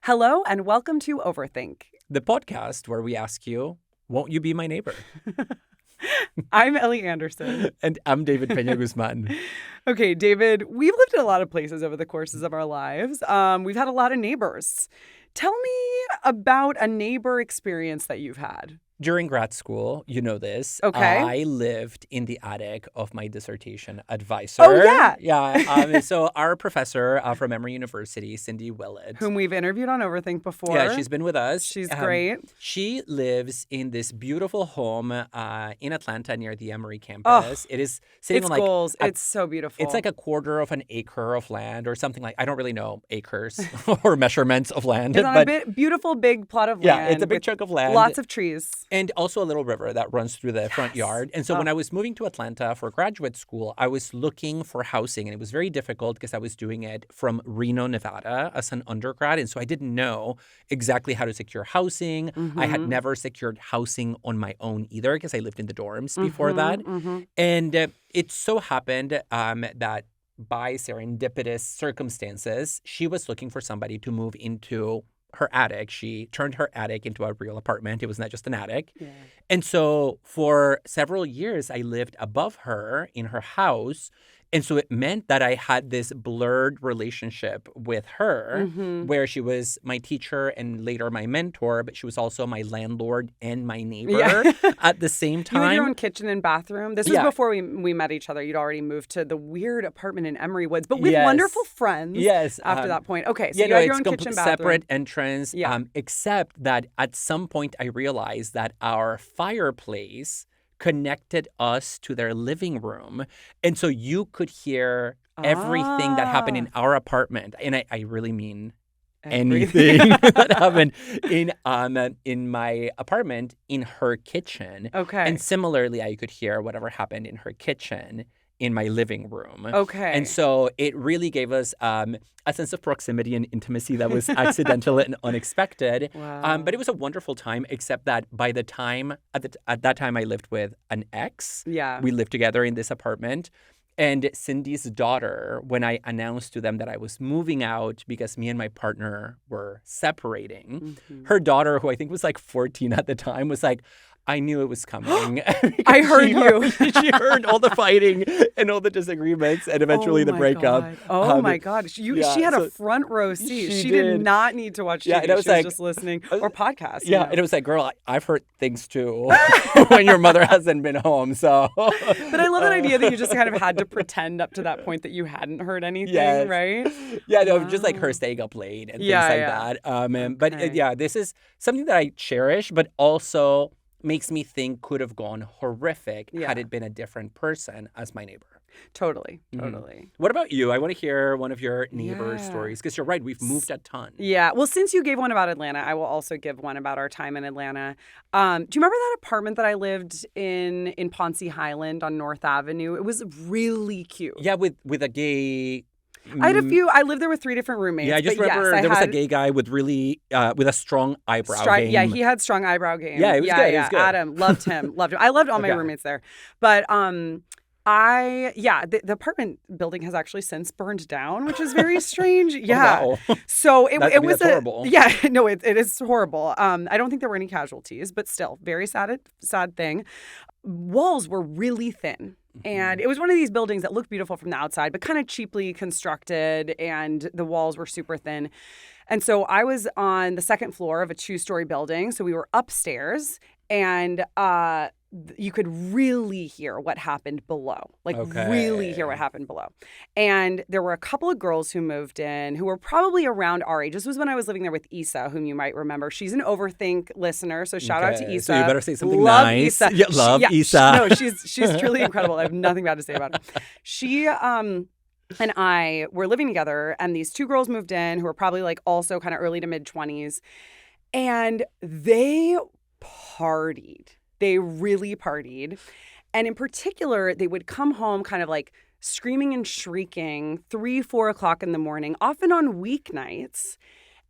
Hello and welcome to Overthink. The podcast where we ask you, won't you be my neighbor? I'm Ellie Anderson. And I'm David Peña Guzman. Okay, David, we've lived in a lot of places over the courses of our lives. We've had a lot of neighbors. Tell me about a neighbor experience that you've had. During grad school, you know this. Okay. I lived in the attic of my dissertation advisor. Oh, yeah. Yeah. So our professor from Emory University, Cindy Willett. Whom we've interviewed on Overthink before. Yeah, she's been with us. She's great. She lives in this beautiful home in Atlanta near the Emory campus. It is sitting on goals. It's so beautiful. It's like a quarter of an acre of land or something like. I don't really know acres or measurements of land. It's on a beautiful big plot of land. Yeah, it's a big chunk of land. Lots of trees. And also a little river that runs through the front yard. And so when I was moving to Atlanta for graduate school, I was looking for housing. And it was very difficult because I was doing it from Reno, Nevada as an undergrad. And so I didn't know exactly how to secure housing. I had never secured housing on my own either because I lived in the dorms before that. And it so happened that by serendipitous circumstances, she was looking for somebody to move into her attic. She turned her attic into a real apartment. It was not just an attic. Yeah. And so for several years, I lived above her in her house. And so it meant that I had this blurred relationship with her where she was my teacher and later my mentor, but she was also my landlord and my neighbor at the same time. You had your own kitchen and bathroom. This was before we met each other. You'd already moved to the weird apartment in Emory Woods, but with wonderful friends after that point. Okay, so you had your own kitchen, bathroom. Separate entrance, except that at some point I realized that our fireplace connected us to their living room. And so you could hear everything that happened in our apartment. And I really mean anything that happened in my apartment in her kitchen. Okay. And similarly, I could hear whatever happened in her kitchen in my living room. Okay. And so it really gave us a sense of proximity and intimacy that was accidental and unexpected. Wow. But it was a wonderful time, except that by the time, at that time I lived with an ex. Yeah. We lived together in this apartment. And Cindy's daughter, when I announced to them that I was moving out because me and my partner were separating, her daughter, who I think was like 14 at the time, was like, I knew it was coming. I heard you. She heard all the fighting and all the disagreements and eventually the breakup. Oh my God. She had a front row seat. She did not need to watch TV. And I was she was just listening or podcast. Yeah. And it was like, girl, I've heard things too when your mother hasn't been home. So. But I love that idea that you just kind of had to pretend up to that point that you hadn't heard anything, right? Yeah, no, just like her staying up late and things like that. But this is something that I cherish, but also makes me think could have gone horrific had it been a different person as my neighbor. Totally. What about you? I want to hear one of your neighbor stories because you're right, we've moved a ton. Yeah. Well, since you gave one about Atlanta, I will also give one about our time in Atlanta. Do you remember that apartment that I lived in Ponce Highland on North Avenue? It was really cute. Yeah, with a gay. I had a few. I lived there with 3 different roommates. Yeah, I just remember there was a gay guy with really with a strong eyebrow game. Yeah, he had strong eyebrow game. Yeah, it was good. It was good. Adam loved him. I loved all my roommates there. But the apartment building has actually since burned down, which is very strange. Yeah. Oh, wow. So it was horrible. Yeah, no, it is horrible. I don't think there were any casualties, but still, very sad thing. Walls were really thin. And it was one of these buildings that looked beautiful from the outside, but kind of cheaply constructed, and the walls were super thin. And so I was on the 2nd floor of a 2-story building. So we were upstairs, and you could really hear what happened below, really hear what happened below. And there were a couple of girls who moved in who were probably around our age. This was when I was living there with Isa, whom you might remember. She's an Overthink listener, so shout out to Isa. So you better say something love nice. Isa. Yeah, love Isa. No, she's truly incredible. I have nothing bad to say about her. She and I were living together, and these 2 girls moved in who were probably like also kind of early to mid 20s, and they partied. They really partied. And in particular, they would come home kind of like screaming and shrieking 3-4 o'clock in the morning, often on weeknights,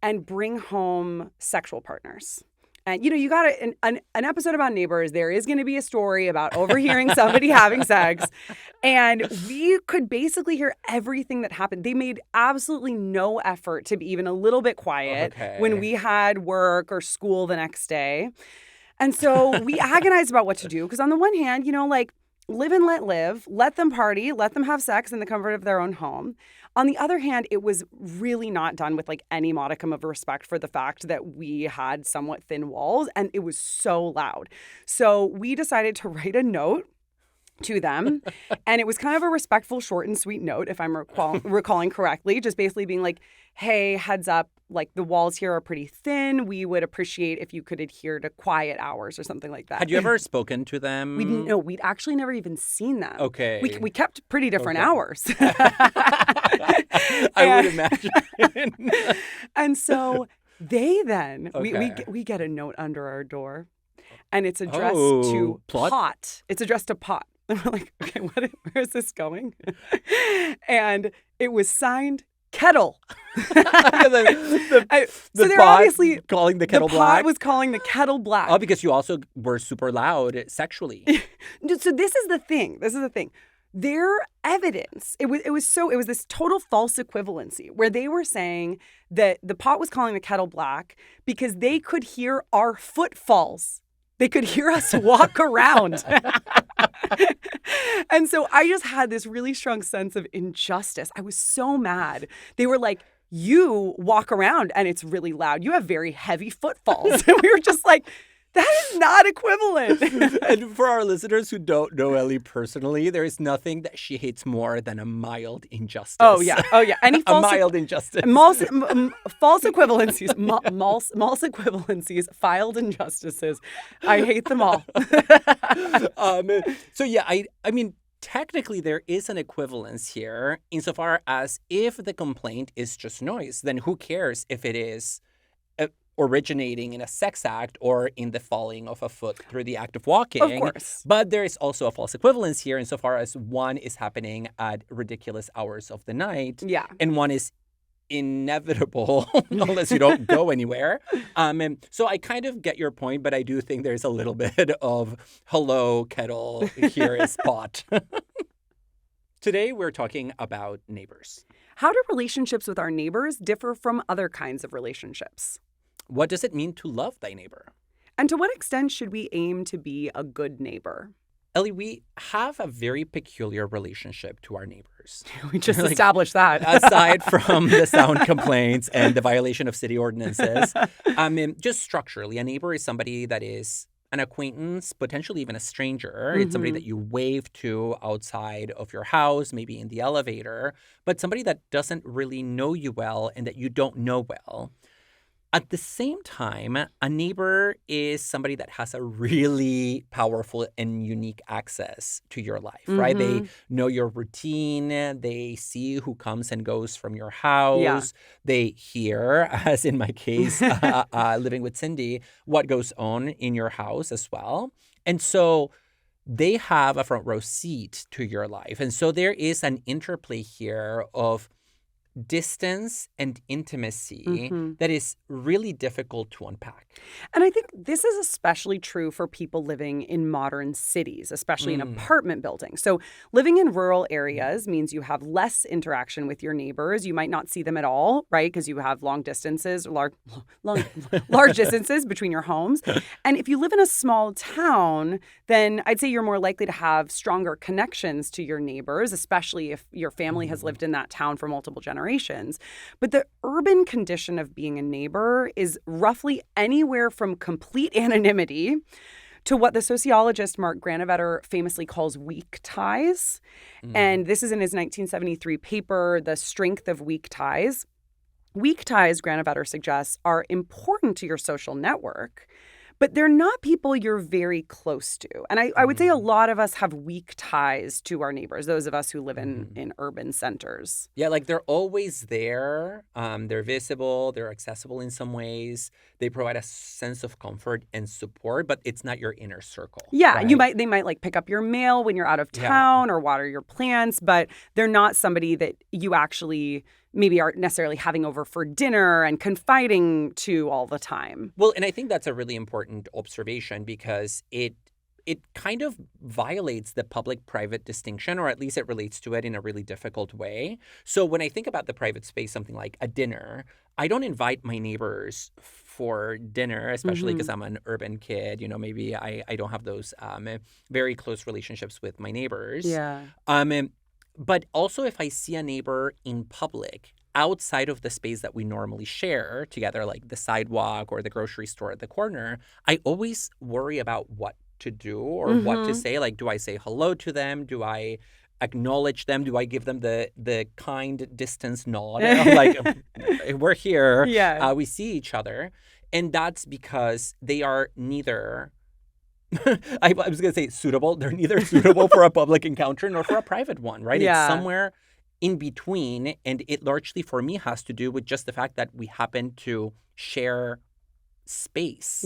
and bring home sexual partners. And, you got an episode about neighbors. There is going to be a story about overhearing somebody having sex. And we could basically hear everything that happened. They made absolutely no effort to be even a little bit quiet when we had work or school the next day. And so we agonized about what to do. Because on the one hand, live and let live, let them party, let them have sex in the comfort of their own home. On the other hand, it was really not done with any modicum of respect for the fact that we had somewhat thin walls, and it was so loud. So we decided to write a note to them, and it was kind of a respectful, short and sweet note, if I'm recalling correctly, just basically being like, hey, heads up, the walls here are pretty thin. We would appreciate if you could adhere to quiet hours or something like that. Had you ever spoken to them? We'd actually never even seen them. Okay. We kept pretty different hours. I would imagine. And so they then, we get a note under our door, and it's addressed to Pot. It's addressed to Pot. And we're like, okay, where is this going? And it was signed Kettle. So they're obviously calling the kettle black. The Pot was calling the kettle black. Oh, because you also were super loud sexually. So this is the thing. Their evidence, it was this total false equivalency where they were saying that the Pot was calling the kettle black because they could hear our footfalls. They could hear us walk around. And so I just had this really strong sense of injustice. I was so mad. They were like, you walk around and it's really loud. You have very heavy footfalls. And we were just like, that is not equivalent. And for our listeners who don't know Ellie personally, there is nothing that she hates more than a mild injustice. Oh, yeah. Any false mild injustice. False equivalencies. False equivalencies. Filed injustices. I hate them all. So, yeah, I mean, technically there is an equivalence here insofar as if the complaint is just noise, then who cares if it is originating in a sex act or in the falling of a foot through the act of walking. Of course. But there is also a false equivalence here insofar as one is happening at ridiculous hours of the night. Yeah. And one is inevitable unless you don't go anywhere. And so I kind of get your point, but I do think there's a little bit of hello, kettle, here is pot. Today we're talking about neighbors. How do relationships with our neighbors differ from other kinds of relationships? What does it mean to love thy neighbor? And to what extent should we aim to be a good neighbor? Ellie, we have a very peculiar relationship to our neighbors. We just established that. Aside from the sound complaints and the violation of city ordinances, just structurally, a neighbor is somebody that is an acquaintance, potentially even a stranger. Mm-hmm. It's somebody that you wave to outside of your house, maybe in the elevator, but somebody that doesn't really know you well and that you don't know well. At the same time, a neighbor is somebody that has a really powerful and unique access to your life, right? They know your routine. They see who comes and goes from your house. Yeah. They hear, as in my case, living with Cindy, what goes on in your house as well. And so they have a front row seat to your life. And so there is an interplay here of distance and intimacy that is really difficult to unpack. And I think this is especially true for people living in modern cities, especially in apartment buildings. So living in rural areas means you have less interaction with your neighbors. You might not see them at all, right? Because you have large distances between your homes. And if you live in a small town, then I'd say you're more likely to have stronger connections to your neighbors, especially if your family has lived in that town for multiple generations. But the urban condition of being a neighbor is roughly anywhere from complete anonymity to what the sociologist Mark Granovetter famously calls weak ties. And this is in his 1973 paper, The Strength of Weak Ties. Weak ties, Granovetter suggests, are important to your social network, but they're not people you're very close to. And I would say a lot of us have weak ties to our neighbors, those of us who live in urban centers. Yeah, like they're always there. They're visible. They're accessible in some ways. They provide a sense of comfort and support, but it's not your inner circle. Yeah, right? They might like pick up your mail when you're out of town or water your plants, but they're not somebody that you actually maybe aren't necessarily having over for dinner and confiding to all the time. Well, and I think that's a really important observation because it kind of violates the public-private distinction, or at least it relates to it in a really difficult way. So when I think about the private space, something like a dinner, I don't invite my neighbors for dinner, especially because I'm an urban kid. Maybe I don't have those very close relationships with my neighbors. Yeah. But also if I see a neighbor in public, outside of the space that we normally share together, like the sidewalk or the grocery store at the corner, I always worry about what to do or what to say. Like, do I say hello to them? Do I acknowledge them? Do I give them the kind distance nod? Like, we're here. Yeah. We see each other. And that's because they are neither... I was going to say suitable. They're neither suitable for a public encounter nor for a private one, right? Yeah. It's somewhere in between. And it largely, for me, has to do with just the fact that we happen to share space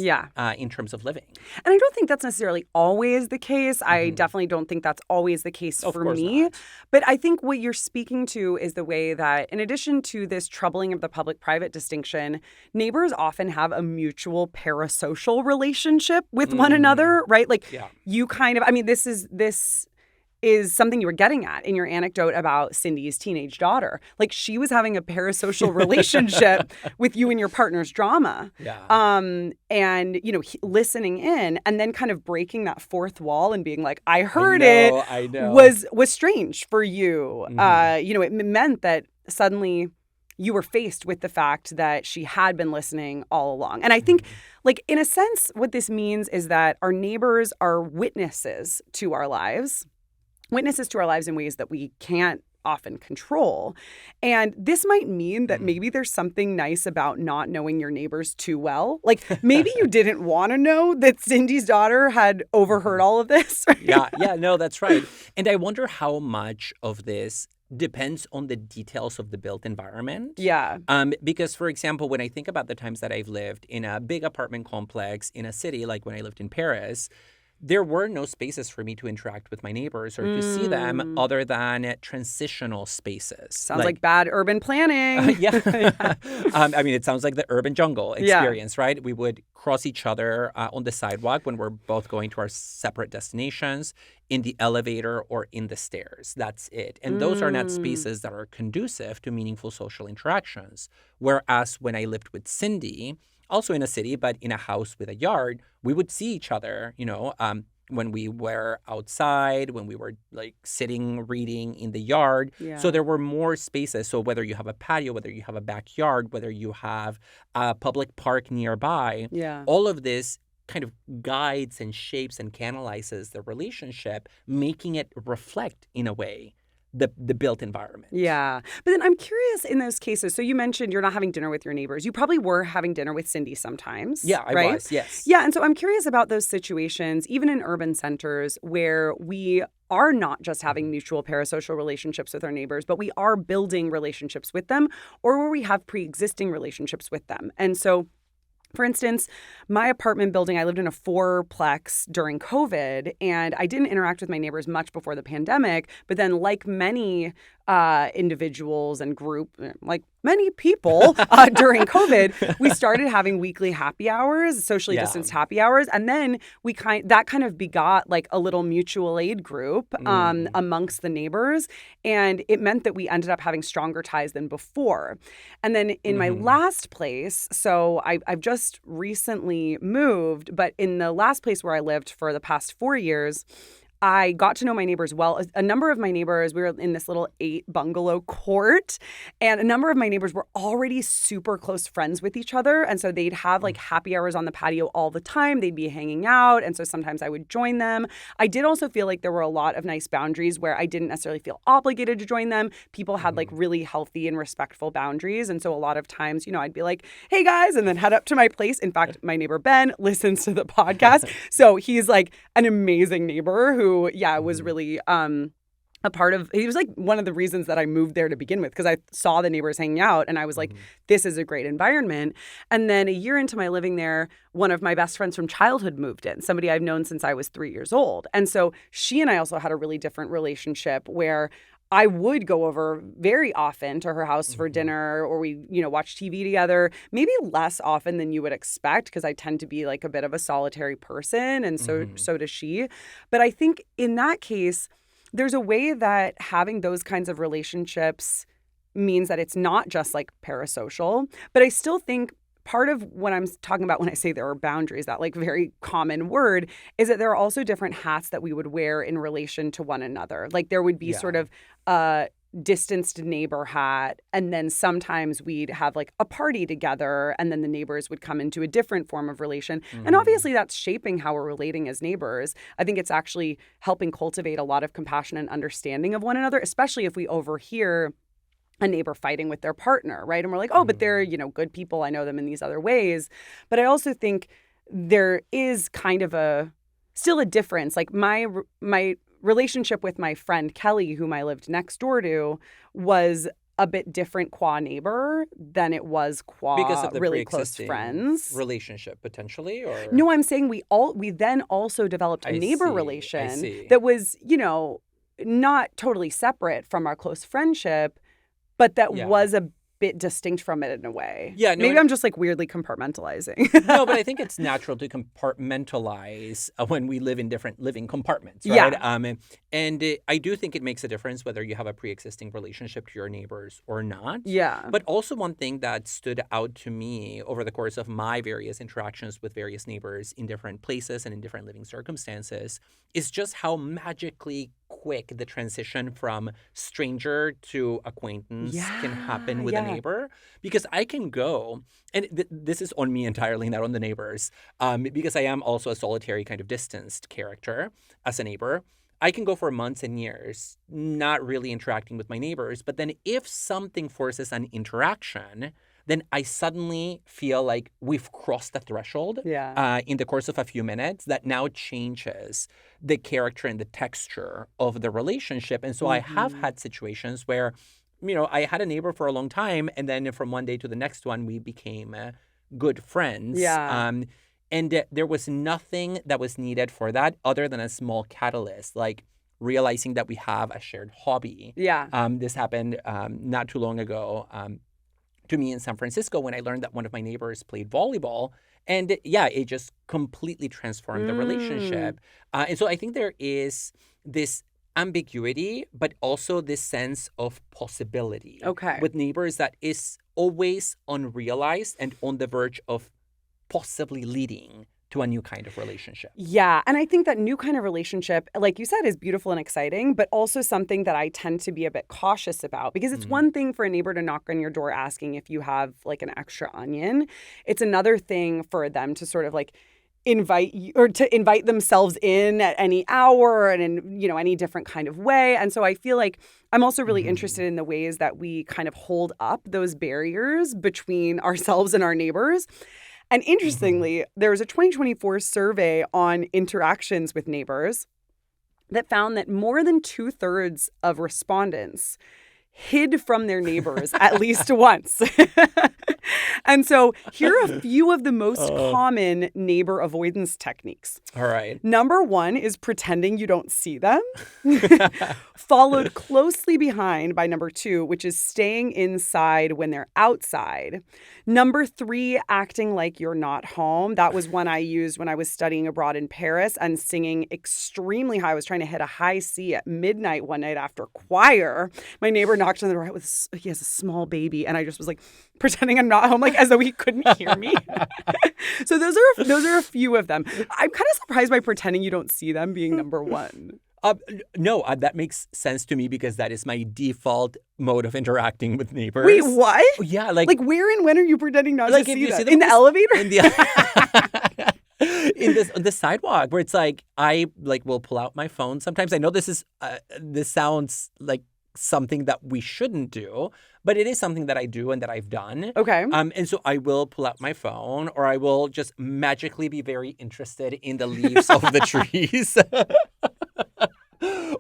in terms of living. And I don't think that's necessarily always the case. I definitely don't think that's always the case for me. Not. But I think what you're speaking to is the way that, in addition to this troubling of the public-private distinction, neighbors often have a mutual parasocial relationship with one another, right? Like you kind of, this is something you were getting at in your anecdote about Cindy's teenage daughter. Like, she was having a parasocial relationship with you and your partner's drama. And, listening in and then kind of breaking that fourth wall and being like, I heard it was strange for you. It meant that suddenly you were faced with the fact that she had been listening all along. And I think, like, in a sense, what this means is that our neighbors are witnesses to our lives in ways that we can't often control. And this might mean that maybe there's something nice about not knowing your neighbors too well. Like, maybe you didn't want to know that Cindy's daughter had overheard all of this. Right? No, that's right. And I wonder how much of this depends on the details of the built environment. Yeah. Because, for example, when I think about the times that I've lived in a big apartment complex in a city, like when I lived in Paris, there were no spaces for me to interact with my neighbors or to see them other than transitional spaces. Sounds like bad urban planning. It sounds like the urban jungle experience, right? We would cross each other on the sidewalk when we're both going to our separate destinations, in the elevator or in the stairs. That's it. And those are not spaces that are conducive to meaningful social interactions. Whereas when I lived with Cindy, also in a city, but in a house with a yard, we would see each other, when we were outside, when we were like sitting, reading in the yard. Yeah. So there were more spaces. So whether you have a patio, whether you have a backyard, whether you have a public park nearby, all of this kind of guides and shapes and canalizes the relationship, making it reflect in a way the built environment. Yeah. But then I'm curious in those cases. So you mentioned you're not having dinner with your neighbors. You probably were having dinner with Cindy sometimes. Yeah, I right? was, yes. Yeah. And so I'm curious about those situations, even in urban centers where we are not just having mutual parasocial relationships with our neighbors, but we are building relationships with them, or where we have pre-existing relationships with them. And so, for instance, my apartment building, I lived in a 4-plex during COVID, and I didn't interact with my neighbors much before the pandemic. But then, like many individuals and like many people during COVID, we started having weekly happy hours, socially distanced happy hours. And then that kind of begot like a little mutual aid group amongst the neighbors. And it meant that we ended up having stronger ties than before. And then in my last place, so I've just recently moved, but in the last place where I lived for the past 4 years, I got to know my neighbors well. A number of my neighbors, we were in this little 8-bungalow court, and a number of my neighbors were already super close friends with each other. And so they'd have like happy hours on the patio all the time. They'd be hanging out. And so sometimes I would join them. I did also feel like there were a lot of nice boundaries where I didn't necessarily feel obligated to join them. People had like really healthy and respectful boundaries. And so a lot of times, I'd be like, hey guys, and then head up to my place. In fact, my neighbor Ben listens to the podcast. So he's like an amazing neighbor who was really a part of, he was like one of the reasons that I moved there to begin with, because I saw the neighbors hanging out and I was like, this is a great environment. And then a year into my living there, one of my best friends from childhood moved in, somebody I've known since I was 3 years old. And so she and I also had a really different relationship where I would go over very often to her house for dinner, or we, watch TV together, maybe less often than you would expect, because I tend to be like a bit of a solitary person, and so does she. But I think in that case, there's a way that having those kinds of relationships means that it's not just like parasocial, but I still think part of what I'm talking about when I say there are boundaries, that like very common word, is that there are also different hats that we would wear in relation to one another. Like there would be sort of a distanced neighbor hat, and then sometimes we'd have like a party together, and then the neighbors would come into a different form of relation. And obviously that's shaping how we're relating as neighbors. I think it's actually helping cultivate a lot of compassion and understanding of one another, especially if we overhear a neighbor fighting with their partner, right? And we're like, oh, but they're, good people. I know them in these other ways. But I also think there is kind of still a difference. Like my relationship with my friend Kelly, whom I lived next door to, was a bit different qua neighbor than it was qua because of the really close friends relationship potentially, or no, I'm saying we then also developed a neighbor relation that was, not totally separate from our close friendship, but that was a bit distinct from it in a way. Yeah, no, maybe I'm just like weirdly compartmentalizing. No, but I think it's natural to compartmentalize when we live in different living compartments, right? Yeah. And I do think it makes a difference whether you have a pre-existing relationship to your neighbors or not. Yeah. But also one thing that stood out to me over the course of my various interactions with various neighbors in different places and in different living circumstances is just how magically quick the transition from stranger to acquaintance can happen with a neighbor. Because I can go, and this is on me entirely, not on the neighbors, because I am also a solitary kind of distanced character as a neighbor. I can go for months and years not really interacting with my neighbors. But then if something forces an interaction, then I suddenly feel like we've crossed the threshold in the course of a few minutes that now changes the character and the texture of the relationship. And so I have had situations where, I had a neighbor for a long time, and then from one day to the next one, we became good friends. Yeah. And there was nothing that was needed for that other than a small catalyst, like realizing that we have a shared hobby. Yeah. This happened not too long ago to me in San Francisco when I learned that one of my neighbors played volleyball. And it just completely transformed the relationship. And so I think there is this ambiguity, but also this sense of possibility with neighbors that is always unrealized and on the verge of possibly leading to a new kind of relationship. Yeah. And I think that new kind of relationship, like you said, is beautiful and exciting, but also something that I tend to be a bit cautious about, because it's one thing for a neighbor to knock on your door asking if you have like an extra onion. It's another thing for them to sort of like invite you, or to invite themselves in at any hour and in, any different kind of way. And so I feel like I'm also really interested in the ways that we kind of hold up those barriers between ourselves and our neighbors. And interestingly, there was a 2024 survey on interactions with neighbors that found that more than 2/3 of respondents hid from their neighbors at least once. And so here are a few of the most common neighbor avoidance techniques. All right. Number 1 is pretending you don't see them, followed closely behind by number 2, which is staying inside when they're outside. Number 3, acting like you're not home. That was one I used when I was studying abroad in Paris and singing extremely high. I was trying to hit a high C at midnight one night after choir. My neighbor knocked on the door he has a small baby, and I just was like pretending I'm not home, like as though he couldn't hear me. So those are a few of them. I'm kind of surprised by pretending you don't see them being number 1. No, that makes sense to me because that is my default mode of interacting with neighbors. Wait, what? Yeah, like where and when are you pretending not to see them? In the elevator? On the sidewalk, where it's like I will pull out my phone. Sometimes I know this sounds like something that we shouldn't do, but it is something that I do and that I've done. Okay. And so I will pull out my phone, or I will just magically be very interested in the leaves of the trees.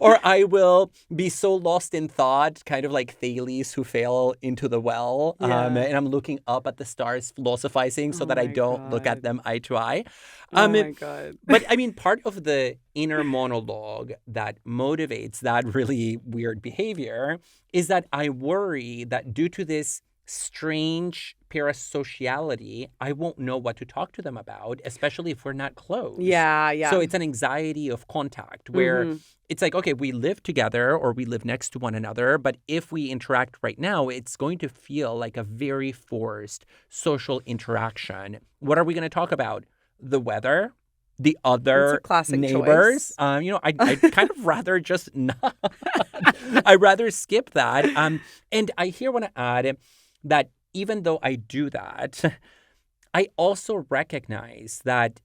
Or I will be so lost in thought, kind of like Thales who fell into the well. And I'm looking up at the stars, philosophizing so Oh that I my don't look at God. them eye to eye. Oh my God. But I mean, part of the inner monologue that motivates that really weird behavior is that I worry that due to this strange parasociality, I won't know what to talk to them about, especially if we're not close. Yeah. So it's an anxiety of contact where Mm-hmm. it's like, okay, we live together or we live next to one another, but if we interact right now, it's going to feel like a very forced social interaction. What are we going to talk about? The weather? The It's a other classic neighbors? choice. I'd kind of rather just not. I'd rather skip that. And I here want to add that even though I do that, I also recognize that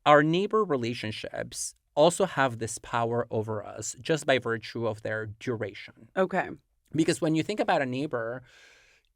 our neighbor relationships also have this power over us just by virtue of their duration. Okay. Because when you think about a neighbor,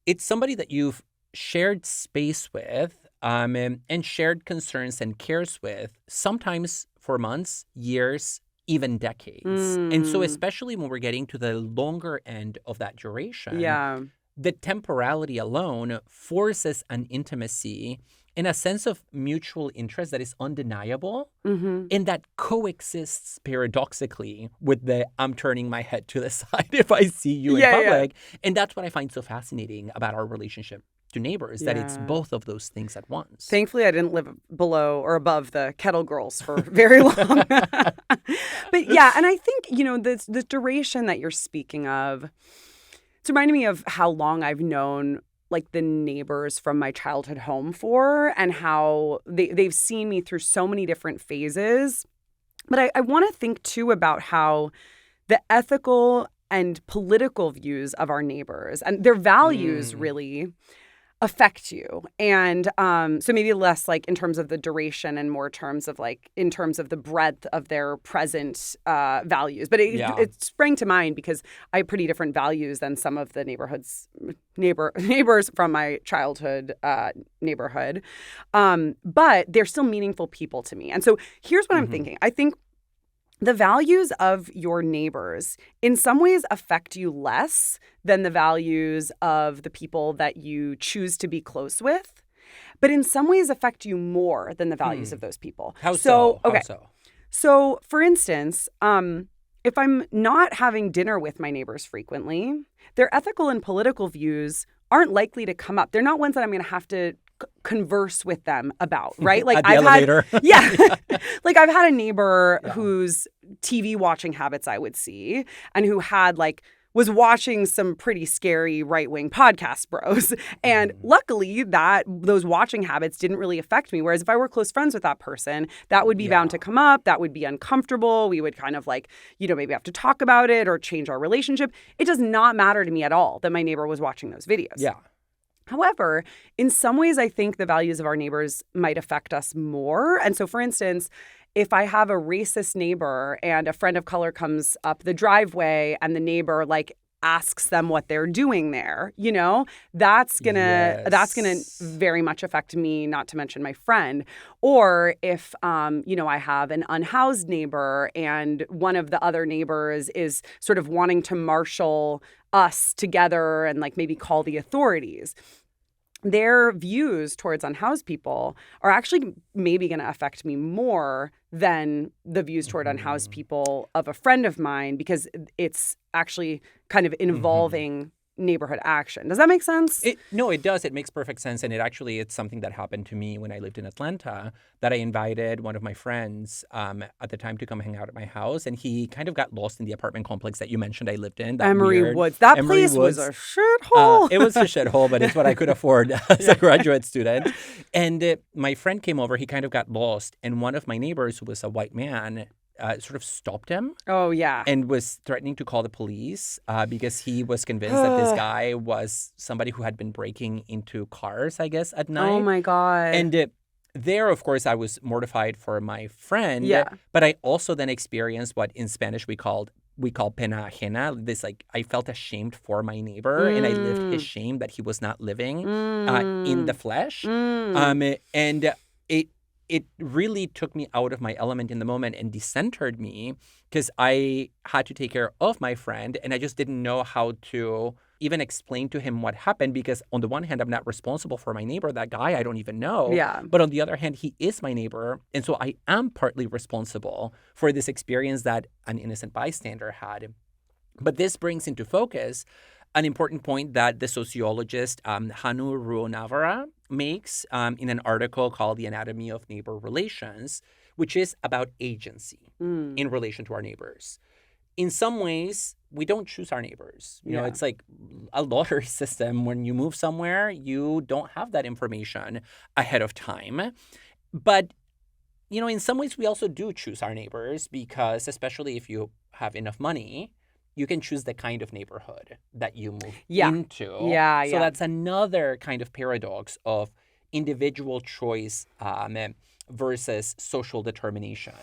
it's somebody that you've shared space with and shared concerns and cares with, sometimes for months, years, even decades. And so, Mm. especially when we're getting to the longer end of that duration, Yeah. the temporality alone forces an intimacy and a sense of mutual interest that is undeniable Mm-hmm. and that coexists paradoxically with the I'm turning my head to the side if I see you in Yeah. public. And that's what I find so fascinating about our relationship to neighbors, that it's Yeah. both of those things at once. Thankfully, I didn't live below or above the kettle girls for very long. But yeah, and I think, the duration that you're speaking of, it's reminding me of how long I've known like the neighbors from my childhood home for, and how they've seen me through so many different phases. But I want to think too about how the ethical and political views of our neighbors and their values really affect you. And so maybe less like in terms of the duration and more terms of like in terms of the breadth of their present values. But it sprang to mind because I have pretty different values than some of the neighbors from my childhood neighborhood. But they're still meaningful people to me. And so here's what I'm thinking. I think the values of your neighbors in some ways affect you less than the values of the people that you choose to be close with, but in some ways affect you more than the values of those people. How so? Okay. How so? So, for instance, if I'm not having dinner with my neighbors frequently, their ethical and political views aren't likely to come up. They're not ones that I'm going to have to converse with them about, right? Like At the elevator. Like I've had a neighbor whose TV watching habits I would see, and who had was watching some pretty scary right-wing podcast bros. And luckily those watching habits didn't really affect me. Whereas if I were close friends with that person, that would be bound to come up. That would be uncomfortable. We would kind of maybe have to talk about it or change our relationship. It does not matter to me at all that my neighbor was watching those videos. Yeah. However, in some ways, I think the values of our neighbors might affect us more. And so, for instance, if I have a racist neighbor and a friend of color comes up the driveway and the neighbor asks them what they're doing there, that's gonna very much affect me, not to mention my friend. Or if I have an unhoused neighbor and one of the other neighbors is sort of wanting to marshal us together and maybe call the authorities, their views towards unhoused people are actually maybe going to affect me more than the views toward unhoused people of a friend of mine, because it's actually kind of involving neighborhood action. Does that make sense? No, it does. It makes perfect sense. And it's something that happened to me when I lived in Atlanta, that I invited one of my friends at the time to come hang out at my house. And he kind of got lost in the apartment complex that you mentioned I lived in. Emery Woods. That place was a shithole. It was a shithole, but it's what I could afford as a graduate student. And my friend came over. He kind of got lost. And one of my neighbors, who was a white man, sort of stopped him. Oh, yeah. And was threatening to call the police because he was convinced that this guy was somebody who had been breaking into cars, I guess, at night. Oh, my God. And there, of course, I was mortified for my friend. Yeah. But I also then experienced what in Spanish we call pena ajena. This, I felt ashamed for my neighbor, and I lived his shame that he was not living in the flesh. And it really took me out of my element in the moment and decentered me because I had to take care of my friend and I just didn't know how to even explain to him what happened because on the one hand, I'm not responsible for my neighbor, that guy I don't even know. Yeah. But on the other hand, he is my neighbor. And so I am partly responsible for this experience that an innocent bystander had. But this brings into focus an important point that the sociologist Hanu Ruonavara makes in an article called The Anatomy of Neighbor Relations, which is about agency in relation to our neighbors. In some ways, we don't choose our neighbors. You know, it's like a lottery system. When you move somewhere, you don't have that information ahead of time. But, you know, in some ways, we also do choose our neighbors because, especially if you have enough money, you can choose the kind of neighborhood that you move into. So that's another kind of paradox of individual choice versus social determination.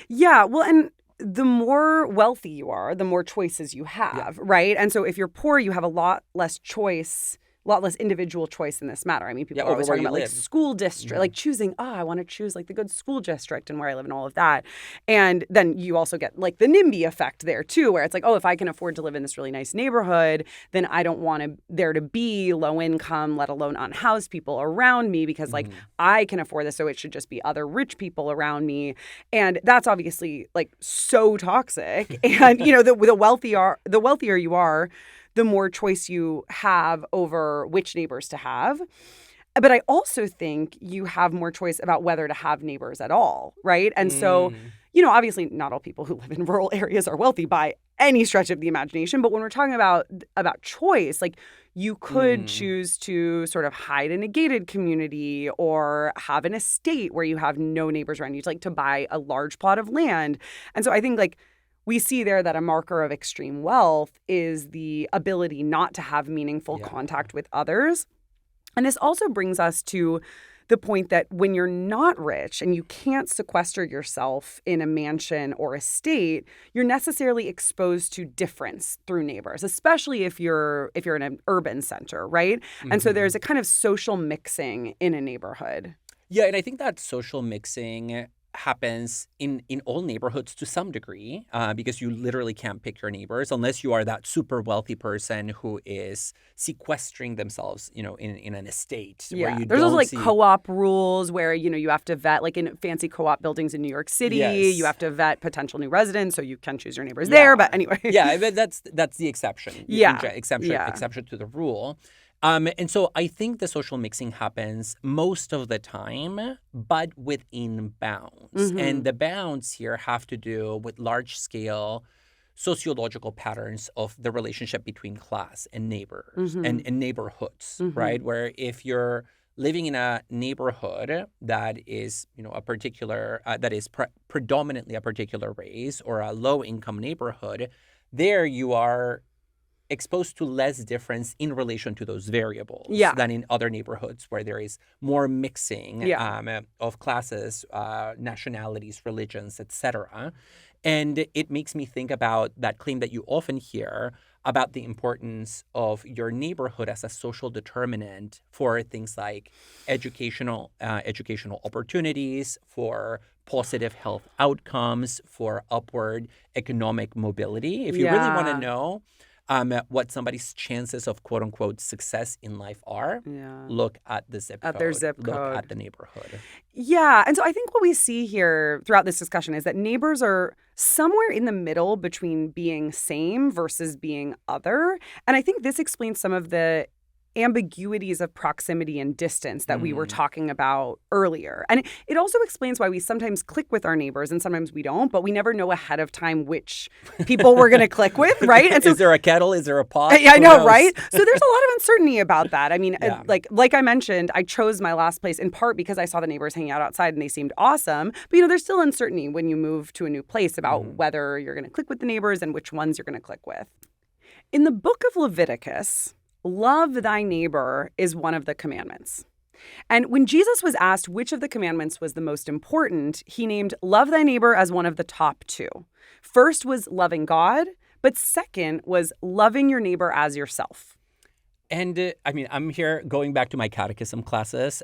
Yeah, well, and the more wealthy you are, the more choices you have, right? And so if you're poor, you have a lot less choice, a lot less individual choice in this matter. I mean, people are always talking about like school district, like choosing, I want to choose like the good school district and where I live and all of that. And then you also get like the NIMBY effect there too, where it's like, if I can afford to live in this really nice neighborhood, then I don't want there to be low income, let alone unhoused people around me because like I can afford this. So it should just be other rich people around me. And that's obviously like so toxic. And, you know, the wealthier you are, the more choice you have over which neighbors to have. But I also think you have more choice about whether to have neighbors at all, right? And so, you know, obviously not all people who live in rural areas are wealthy by any stretch of the imagination. But when we're talking about choice, like you could choose to sort of hide in a gated community or have an estate where you have no neighbors around you, like to buy a large plot of land. And so I think like we see there that a marker of extreme wealth is the ability not to have meaningful contact with others. And this also brings us to the point that when you're not rich and you can't sequester yourself in a mansion or estate, you're necessarily exposed to difference through neighbors, especially if you're in an urban center, right? And so there's a kind of social mixing in a neighborhood. Yeah, and I think that social mixing happens in all neighborhoods to some degree because you literally can't pick your neighbors unless you are that super wealthy person who is sequestering themselves, you know, in an estate. Yeah, where you there's don't those like co-op rules where, you know, you have to vet, like in fancy co-op buildings in New York City, you have to vet potential new residents so you can choose your neighbors there. But anyway. Yeah, but that's the exception. Exception to the rule. And so I think the social mixing happens most of the time, but within bounds. And the bounds here have to do with large-scale sociological patterns of the relationship between class and neighbors and neighborhoods, right? Where if you're living in a neighborhood that is, you know, a particular, that is predominantly a particular race or a low-income neighborhood, there you are exposed to less difference in relation to those variables than in other neighborhoods where there is more mixing of classes, nationalities, religions, etc. And it makes me think about that claim that you often hear about the importance of your neighborhood as a social determinant for things like educational opportunities, for positive health outcomes, for upward economic mobility. If you really want to know what somebody's chances of quote unquote success in life are, look at the zip code. At their zip code. Look at the neighborhood. Yeah. And so I think what we see here throughout this discussion is that neighbors are somewhere in the middle between being same versus being other. And I think this explains some of the ambiguities of proximity and distance that we were talking about earlier. And it also explains why we sometimes click with our neighbors and sometimes we don't, but we never know ahead of time which people we're going to click with, right? And so, is there a kettle? Is there a pot? I know, right? So there's a lot of uncertainty about that. I mean, like I mentioned, I chose my last place in part because I saw the neighbors hanging out outside and they seemed awesome. But, you know, there's still uncertainty when you move to a new place about whether you're going to click with the neighbors and which ones you're going to click with. In the book of Leviticus, love thy neighbor is one of the commandments. And when Jesus was asked which of the commandments was the most important, he named love thy neighbor as one of the top two. First was loving God, but second was loving your neighbor as yourself. And I mean, I'm here going back to my catechism classes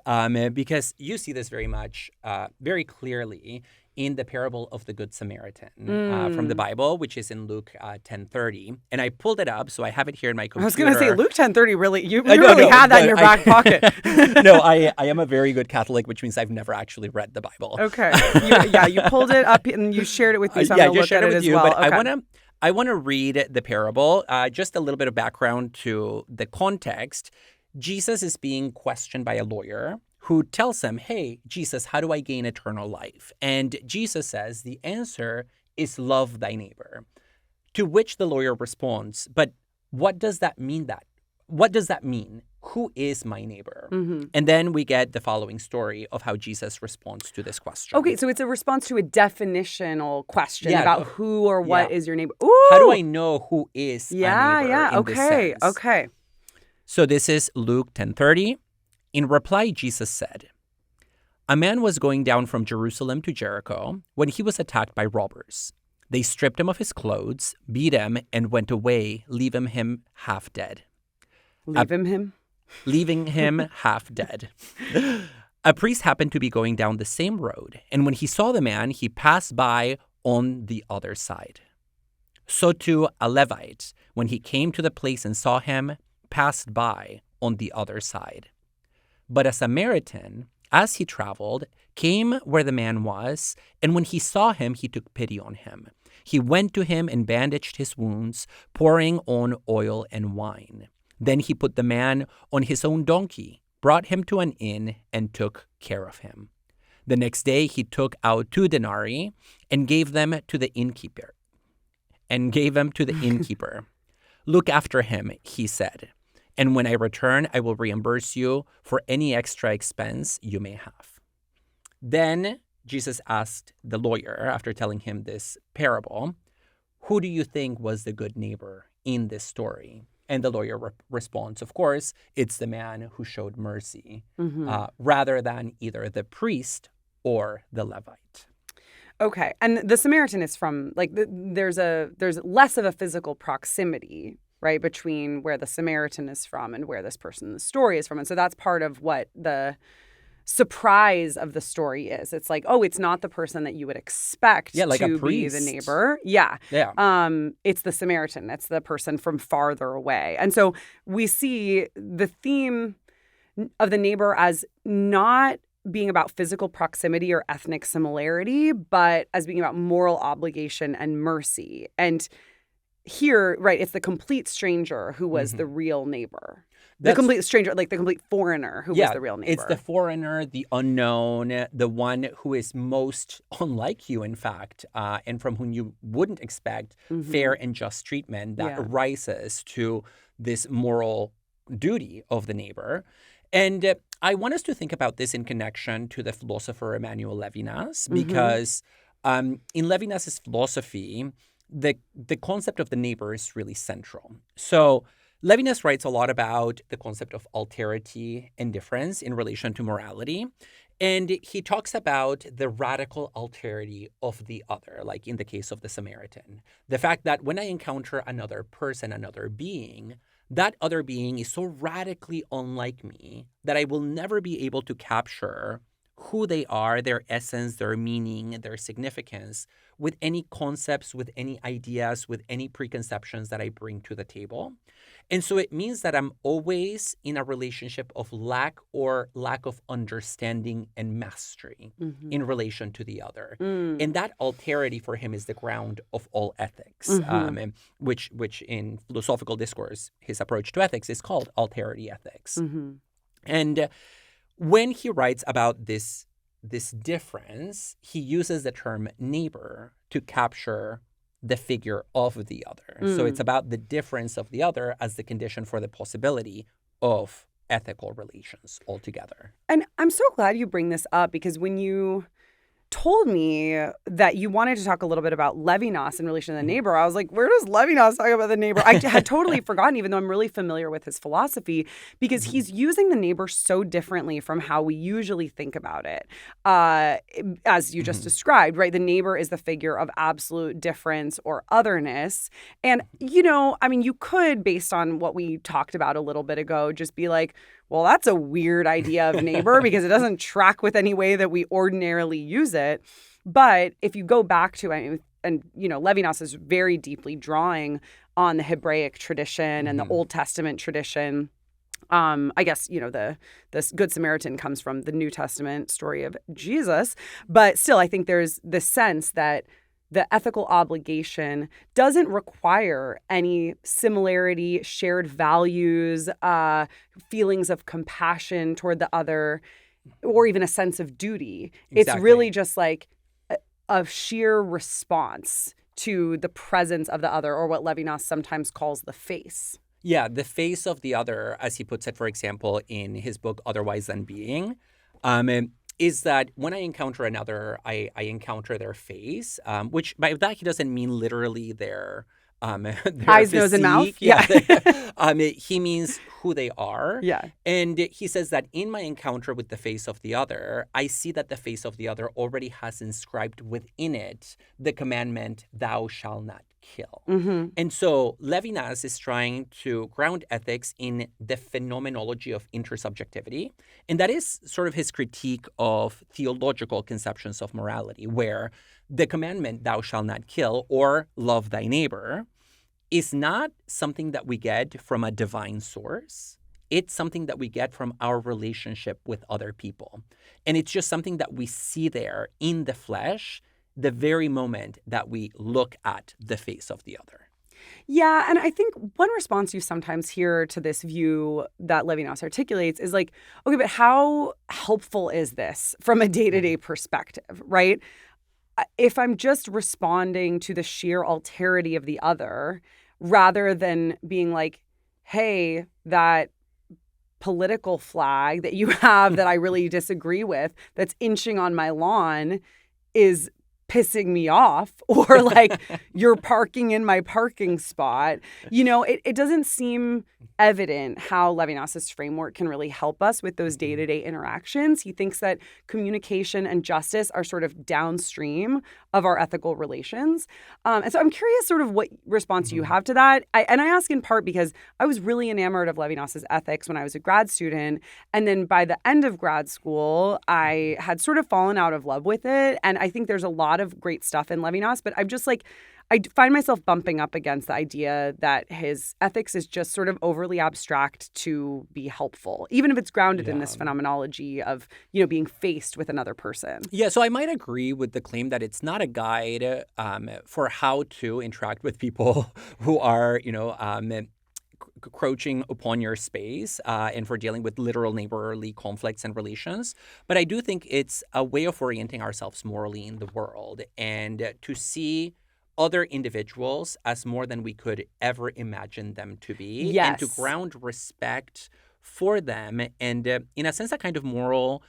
because you see this very clearly in the parable of the Good Samaritan from the Bible, which is in Luke 10:30. And I pulled it up, so I have it here in my computer. I was going to say, Luke 10:30, really, you really had that in your back pocket. No, I am a very good Catholic, which means I've never actually read the Bible. Okay. You pulled it up and you shared it with me, so I'm going to look at it as well. But okay. I want to read the parable, just a little bit of background to the context. Jesus is being questioned by a lawyer who tells him, hey, Jesus, how do I gain eternal life? And Jesus says the answer is love thy neighbor. To which the lawyer responds, but what does that mean? What does that mean? Who is my neighbor? Mm-hmm. And then we get the following story of how Jesus responds to this question. Okay, so it's a response to a definitional question about who or what is your neighbor. Ooh! How do I know who is a neighbor in this sense? Okay. So this is Luke 10:30. In reply, Jesus said, a man was going down from Jerusalem to Jericho when he was attacked by robbers. They stripped him of his clothes, beat him, and went away, leaving him half dead. Leaving him half dead. A priest happened to be going down the same road, and when he saw the man, he passed by on the other side. So too a Levite, when he came to the place and saw him, passed by on the other side. But a Samaritan, as he traveled, came where the man was, and when he saw him, he took pity on him. He went to him and bandaged his wounds, pouring on oil and wine. Then he put the man on his own donkey, brought him to an inn, and took care of him. The next day he took out 2 denarii and gave them to the innkeeper. Look after him, he said, and when I return, I will reimburse you for any extra expense you may have. Then Jesus asked the lawyer, after telling him this parable, who do you think was the good neighbor in this story? And the lawyer responds, of course, it's the man who showed mercy, rather than either the priest or the Levite. Okay, and the Samaritan is from, there's less of a physical proximity, right, between where the Samaritan is from and where this person in the story is from. And so that's part of what the surprise of the story is. It's like, oh, it's not the person that you would expect to be the neighbor. Yeah. It's the Samaritan. It's the person from farther away. And so we see the theme of the neighbor as not being about physical proximity or ethnic similarity, but as being about moral obligation and mercy. And here, right, it's the complete stranger who was the real neighbor. The complete stranger, like the complete foreigner who was the real neighbor. It's the foreigner, the unknown, the one who is most unlike you, in fact, and from whom you wouldn't expect fair and just treatment that arises to this moral duty of the neighbor. And I want us to think about this in connection to the philosopher Emmanuel Levinas, because in Levinas's philosophy, the concept of the neighbor is really central. So Levinas writes a lot about the concept of alterity and difference in relation to morality. And he talks about the radical alterity of the other, like in the case of the Samaritan. The fact that when I encounter another person, another being, that other being is so radically unlike me that I will never be able to capture who they are, their essence, their meaning, their significance, with any concepts, with any ideas, with any preconceptions that I bring to the table. And so it means that I'm always in a relationship of lack of understanding and mastery in relation to the other. And that alterity for him is the ground of all ethics, which in philosophical discourse, his approach to ethics is called alterity ethics. And when he writes about this difference, he uses the term neighbor to capture the figure of the other. So it's about the difference of the other as the condition for the possibility of ethical relations altogether. And I'm so glad you bring this up, because when you told me that you wanted to talk a little bit about Levinas in relation to the neighbor, I was like, where does Levinas talk about the neighbor? I had totally forgotten, even though I'm really familiar with his philosophy, because he's using the neighbor so differently from how we usually think about it. As you just described, right? The neighbor is the figure of absolute difference or otherness. And, you could, based on what we talked about a little bit ago, just be like, well, that's a weird idea of neighbor because it doesn't track with any way that we ordinarily use it. But if you go back to it, and Levinas is very deeply drawing on the Hebraic tradition and the Old Testament tradition. I guess, this Good Samaritan comes from the New Testament story of Jesus. But still, I think there's the sense that the ethical obligation doesn't require any similarity, shared values, feelings of compassion toward the other, or even a sense of duty. Exactly. It's really just like a sheer response to the presence of the other, or what Levinas sometimes calls the face. Yeah, the face of the other, as he puts it, for example, in his book, Otherwise Than Being, is that when I encounter another, I encounter their face, which by that he doesn't mean literally their eyes, nose, and mouth. Yeah. He means who they are. Yeah. And he says that in my encounter with the face of the other, I see that the face of the other already has inscribed within it the commandment, thou shalt not kill. And so Levinas is trying to ground ethics in the phenomenology of intersubjectivity. And that is sort of his critique of theological conceptions of morality, where the commandment, thou shalt not kill, or love thy neighbor, is not something that we get from a divine source. It's something that we get from our relationship with other people. And it's just something that we see there in the flesh the very moment that we look at the face of the other. Yeah, and I think one response you sometimes hear to this view that Levinas articulates is like, okay, but how helpful is this from a day-to-day perspective, right? If I'm just responding to the sheer alterity of the other, rather than being like, hey, that political flag that you have that I really disagree with, that's inching on my lawn, is pissing me off, or like you're parking in my parking spot. It doesn't seem evident how Levinas's framework can really help us with those day-to-day interactions. He thinks that communication and justice are sort of downstream of our ethical relations. And so I'm curious sort of what response you have to that. I ask in part because I was really enamored of Levinas's ethics when I was a grad student. And then by the end of grad school, I had sort of fallen out of love with it. And I think there's a lot of great stuff in Levinas, but I'm just like, I find myself bumping up against the idea that his ethics is just sort of overly abstract to be helpful, even if it's grounded in this phenomenology of, being faced with another person. Yeah, so I might agree with the claim that it's not a guide for how to interact with people who are, encroaching upon your space and for dealing with literal neighborly conflicts and relations. But I do think it's a way of orienting ourselves morally in the world and to see other individuals as more than we could ever imagine them to be. Yes. And to ground respect for them and, in a sense, a kind of moral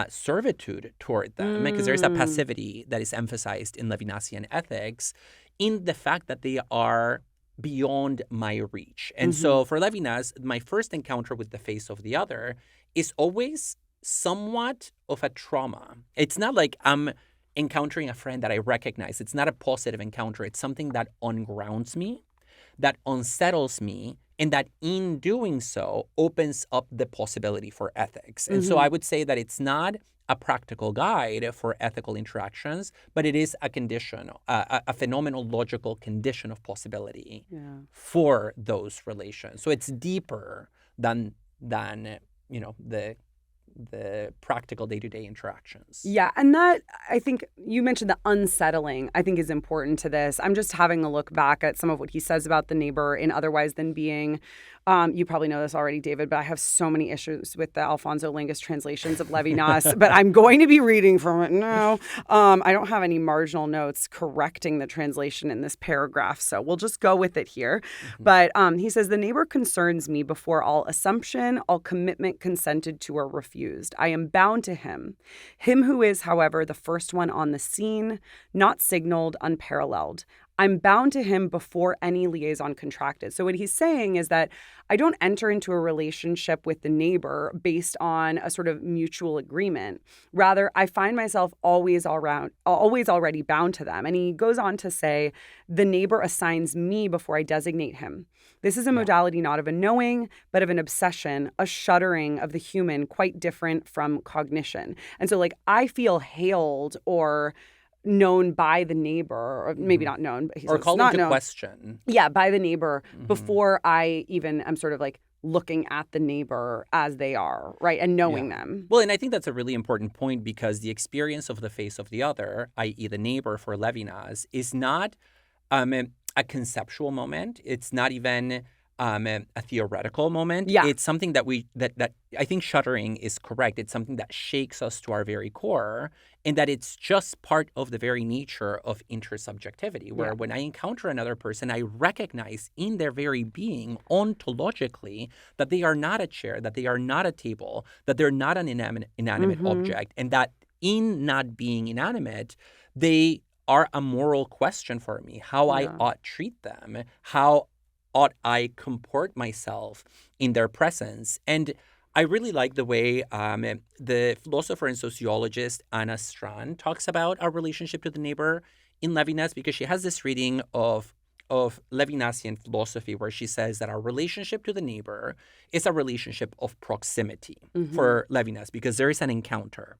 servitude toward them, because there's a passivity that is emphasized in Levinasian ethics in the fact that they are beyond my reach. And so for Levinas, my first encounter with the face of the other is always somewhat of a trauma. It's not like I'm encountering a friend that I recognize. It's not a positive encounter. It's something that ungrounds me, that unsettles me, and that in doing so opens up the possibility for ethics. And so I would say that it's not a practical guide for ethical interactions, but it is a condition, a phenomenological condition of possibility for those relations. So it's deeper than the practical day-to-day interactions. Yeah, and that, I think, you mentioned the unsettling, I think is important to this. I'm just having a look back at some of what he says about the neighbor in Otherwise Than Being. You probably know this already, David, but I have so many issues with the Alfonso Lingus translations of Levinas, but I'm going to be reading from it now. I don't have any marginal notes correcting the translation in this paragraph, so we'll just go with it here. But he says, the neighbor concerns me before all assumption, all commitment consented to or refused. refused. I am bound to him. Him who is, however, the first one on the scene, not signaled, unparalleled. I'm bound to him before any liaison contracted. So what he's saying is that I don't enter into a relationship with the neighbor based on a sort of mutual agreement. Rather, I find myself always already bound to them. And he goes on to say, the neighbor assigns me before I designate him. This is a modality not of a knowing, but of an obsession, a shuddering of the human, quite different from cognition. And so like I feel hailed or known by the neighbor, or maybe not known, but or called not into known. question. Yeah, by the neighbor before I even am sort of like looking at the neighbor as they are, right? And knowing them. Well, and I think that's a really important point because the experience of the face of the other, i.e. the neighbor for Levinas, is not a conceptual moment. It's not even a theoretical moment. Yeah. It's something that that I think shuddering is correct. It's something that shakes us to our very core, and that it's just part of the very nature of intersubjectivity, where when I encounter another person, I recognize in their very being, ontologically, that they are not a chair, that they are not a table, that they're not an inanimate object, and that in not being inanimate, they are a moral question for me, how I ought treat them, how ought I comport myself in their presence. And I really like the way the philosopher and sociologist Anna Strand talks about our relationship to the neighbor in Levinas, because she has this reading of Levinasian philosophy where she says that our relationship to the neighbor is a relationship of proximity for Levinas, because there is an encounter.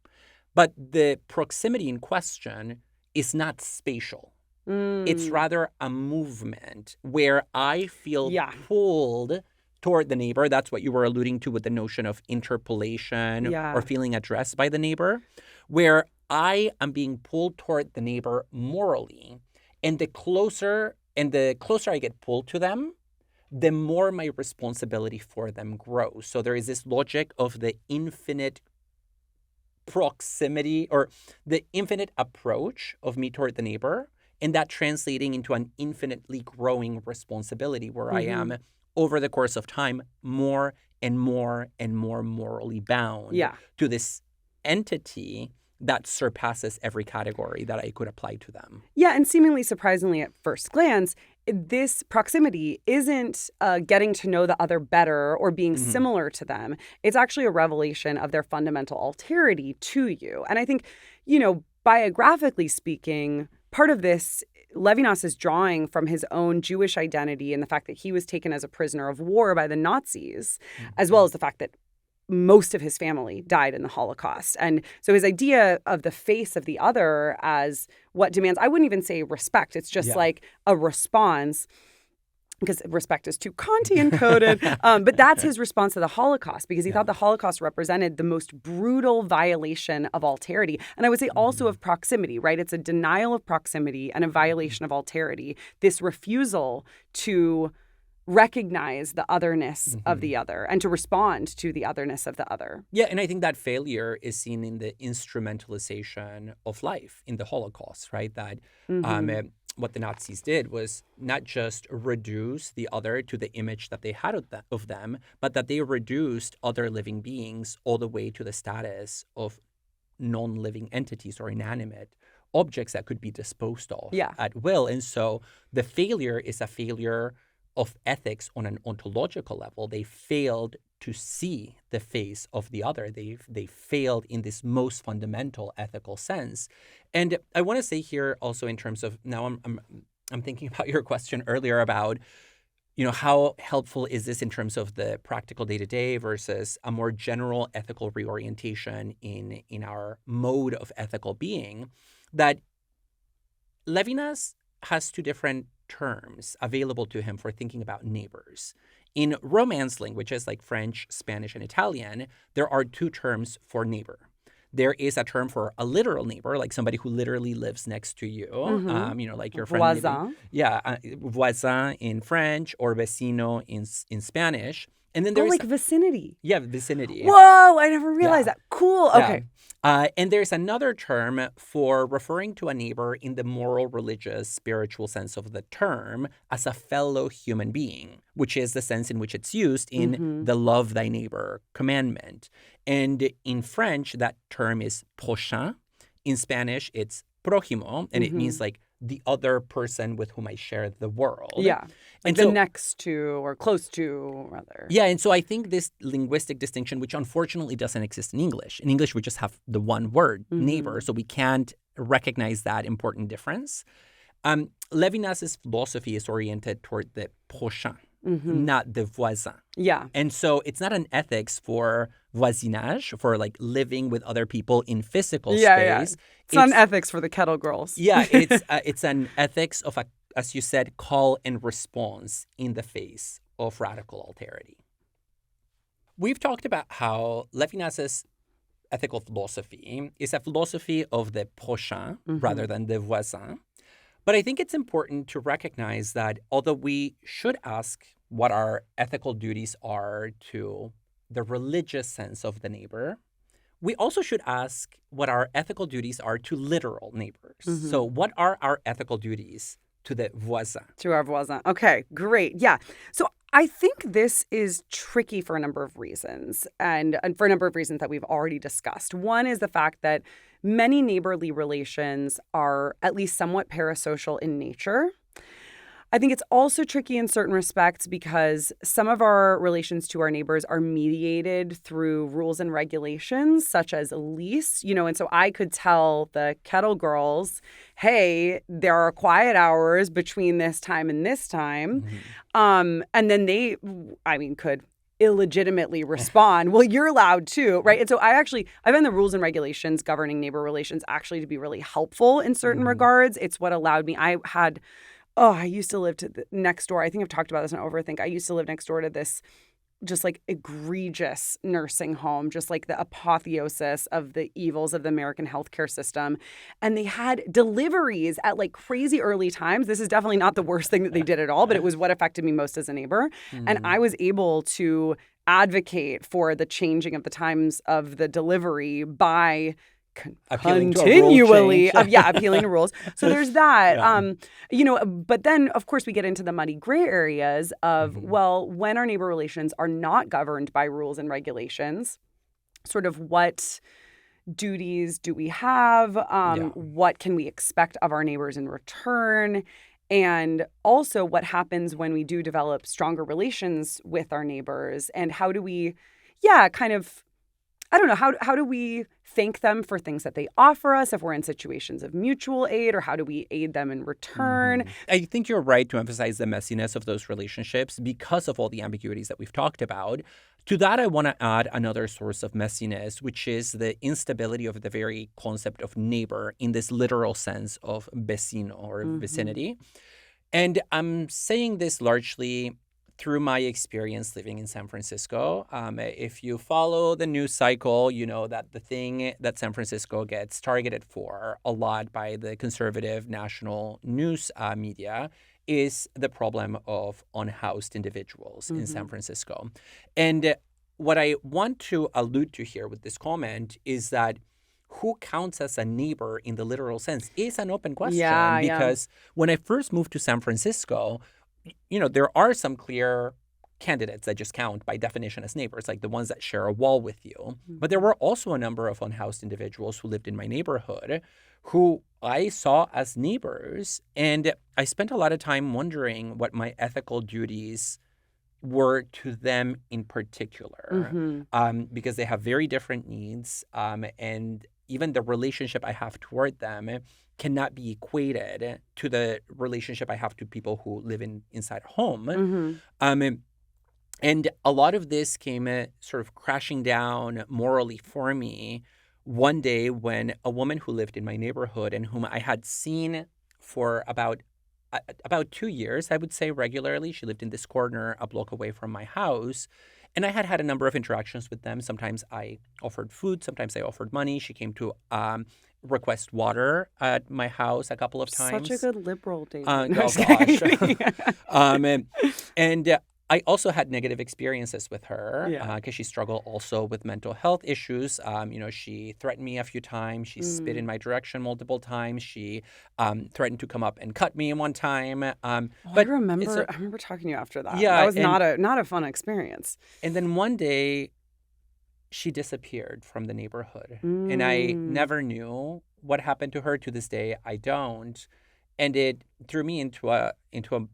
But the proximity in question is not spatial. It's rather a movement where I feel pulled toward the neighbor. That's what you were alluding to with the notion of interpolation or feeling addressed by the neighbor, where I am being pulled toward the neighbor morally. And the closer I get pulled to them, the more my responsibility for them grows. So there is this logic of the infinite proximity or the infinite approach of me toward the neighbor, and that translating into an infinitely growing responsibility where I am, over the course of time, more and more and more morally bound to this entity that surpasses every category that I could apply to them. Yeah, and seemingly surprisingly at first glance, this proximity isn't getting to know the other better or being similar to them. It's actually a revelation of their fundamental alterity to you. And I think, biographically speaking, part of this, Levinas is drawing from his own Jewish identity and the fact that he was taken as a prisoner of war by the Nazis, as well as the fact that most of his family died in the Holocaust. And so his idea of the face of the other as what demands, I wouldn't even say respect, it's just like a response, because respect is too Kantian coded. But that's his response to the Holocaust, because he thought the Holocaust represented the most brutal violation of alterity. And I would say also of proximity, right? It's a denial of proximity and a violation of alterity. This refusal to recognize the otherness of the other and to respond to the otherness of the other. Yeah, and I think that failure is seen in the instrumentalization of life in the Holocaust, right? That what the Nazis did was not just reduce the other to the image that they had of them, but that they reduced other living beings all the way to the status of non-living entities or inanimate objects that could be disposed of at will. And so the failure is a failure of ethics on an ontological level. They failed to see the face of the other. They failed in this most fundamental ethical sense. And I want to say here also in terms of, now I'm thinking about your question earlier about, how helpful is this in terms of the practical day-to-day versus a more general ethical reorientation in our mode of ethical being, that Levinas has two different terms available to him for thinking about neighbors. In Romance languages like French, Spanish, and Italian, there are two terms for neighbor. There is a term for a literal neighbor, like somebody who literally lives next to you, like your friend. Voisin. Voisin in French or vecino in Spanish. And then Oh, there's like vicinity. vicinity. Whoa, I never realized that. Cool. Yeah. Okay. And there's another term for referring to a neighbor in the moral, religious, spiritual sense of the term as a fellow human being, which is the sense in which it's used in the love thy neighbor commandment. And in French, that term is prochain. In Spanish, it's prójimo, and it means like the other person with whom I share the world. Yeah. Like And the so, next to or close to, rather. yeah, and so I think this linguistic distinction, which unfortunately doesn't exist in English we just have the one word, neighbor, so we can't recognize that important difference. Levinas's philosophy is oriented toward the prochain, not the voisin. Yeah. And so it's not an ethics for voisinage, for like living with other people in physical space. It's not an ethics for the kettle girls. Yeah, it's an ethics of, as you said, call and response in the face of radical alterity. We've talked about how Levinas's ethical philosophy is a philosophy of the prochain rather than the voisin. But I think it's important to recognize that although we should ask what our ethical duties are to the religious sense of the neighbor, we also should ask what our ethical duties are to literal neighbors. So what are our ethical duties to the voisin? To our voisin. Okay, great. Yeah. So I think this is tricky for a number of reasons, and for a number of reasons that we've already discussed. One is the fact that many neighborly relations are at least somewhat parasocial in nature. I think it's also tricky in certain respects because some of our relations to our neighbors are mediated through rules and regulations, such as a lease, and so I could tell the kettle girls, hey, there are quiet hours between this time and this time. And then they, could illegitimately respond, well, you're allowed to, right? And so I find the rules and regulations governing neighbor relations actually to be really helpful in certain regards. It's what allowed me, I used to live next door. I think I've talked about this in Overthink. I used to live next door to this just like egregious nursing home, just like the apotheosis of the evils of the American healthcare system. And they had deliveries at like crazy early times. This is definitely not the worst thing that they did at all, but it was what affected me most as a neighbor. And I was able to advocate for the changing of the times of the delivery by continually appealing to rules. So there's that. But then of course we get into the muddy gray areas of well, when our neighbor relations are not governed by rules and regulations, sort of what duties do we have? What can we expect of our neighbors in return? And also what happens when we do develop stronger relations with our neighbors, and how do we how do we thank them for things that they offer us if we're in situations of mutual aid, or how do we aid them in return? I think you're right to emphasize the messiness of those relationships because of all the ambiguities that we've talked about. To that, I want to add another source of messiness, which is the instability of the very concept of neighbor in this literal sense of vecino or vicinity. And I'm saying this largely through my experience living in San Francisco. If you follow the news cycle, you know that the thing that San Francisco gets targeted for a lot by the conservative national news media is the problem of unhoused individuals in San Francisco. And what I want to allude to here with this comment is that who counts as a neighbor in the literal sense is an open question. Because when I first moved to San Francisco, there are some clear candidates that just count by definition as neighbors, like the ones that share a wall with you. But there were also a number of unhoused individuals who lived in my neighborhood who I saw as neighbors. And I spent a lot of time wondering what my ethical duties were to them in particular, because they have very different needs. And even the relationship I have toward them cannot be equated to the relationship I have to people who live inside a home. And a lot of this came sort of crashing down morally for me one day when a woman who lived in my neighborhood and whom I had seen for about 2 years, I would say regularly. She lived in this corner a block away from my house. And I had a number of interactions with them. Sometimes I offered food. Sometimes I offered money. She came to request water at my house a couple of times. Such a good liberal, David. Oh, gosh. And I also had negative experiences with her Yeah. because she struggled also with mental health issues. She threatened me a few times. She spit in my direction multiple times. She threatened to come up and cut me one time. I But it's remember talking to you after that. That yeah, was not a fun experience. and then one day she disappeared from the neighborhood, and I Mm. never knew what happened to her. To this day, I don't, and it threw me into a